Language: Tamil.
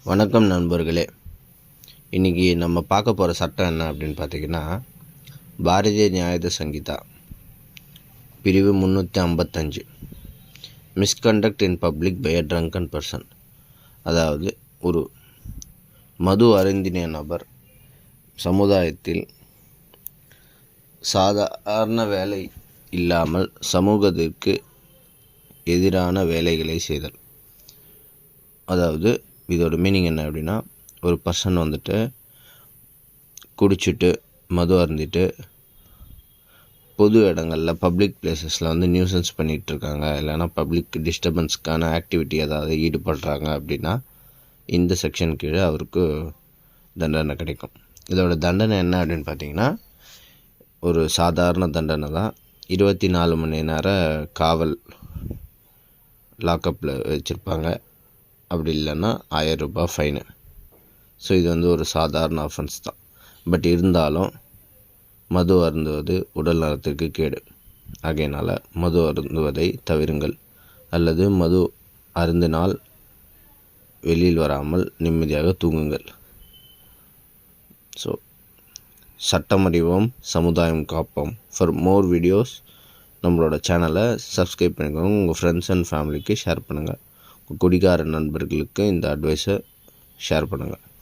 வணக்கம் நண்பர்களே. இன்றைக்கி நம்ம பார்க்க போகிற சட்டம் என்ன அப்படின்னு பார்த்திங்கன்னா, பாரதிய நியாய சங்கீதா பிரிவு 355 misconduct in public by a drunken person. அதாவது ஒரு மது அருந்தின நபர் சமுதாயத்தில் சாதாரண வேலை இல்லாமல் சமூகத்திற்கு எதிரான வேலைகளை செய்தல். அதாவது இதோட மீனிங் என்ன அப்படின்னா, ஒரு பர்சன் குடிச்சிட்டு மது அருந்திட்டு பொது இடங்களில் பப்ளிக் பிளேசஸில் நியூசன்ஸ் பண்ணிகிட்ருக்காங்க, இல்லைனா பப்ளிக் டிஸ்டர்பன்ஸ்க்கான ஆக்டிவிட்டி ஏதாவது ஈடுபடுறாங்க அப்படின்னா இந்த செக்ஷன் கீழே அவருக்கு தண்டனை கிடைக்கும். இதோட தண்டனை என்ன அப்படின்னு பார்த்திங்கன்னா, ஒரு சாதாரண தண்டனை தான். 24 மணி நேரம் காவல் லாக்கப்பில் வச்சுருப்பாங்க. அப்படி இல்லைன்னா 1000 ரூபாய் ஃபைனு. ஸோ இது ஒரு சாதாரண அஃபென்ஸ் தான். பட் இருந்தாலும் மது அருந்துவது உடல் நலத்திற்கு கேடு. ஆகையினால் மது அருந்துவதை தவிருங்கள், அல்லது மது அருந்தினால் வெளியில் வராமல் நிம்மதியாக தூங்குங்கள். ஸோ சட்டம் அறிவோம், சமுதாயம் காப்போம். ஃபார் மோர் வீடியோஸ் நம்மளோட சேனலை சப்ஸ்கிரைப் பண்ணிக்கோங்க. உங்கள் ஃப்ரெண்ட்ஸ் அண்ட் ஃபேமிலிக்கு ஷேர் பண்ணுங்கள். குடிகார நண்பர்களுக்கு இந்த அட்வைஸை ஷேர் பண்ணுங்கள்.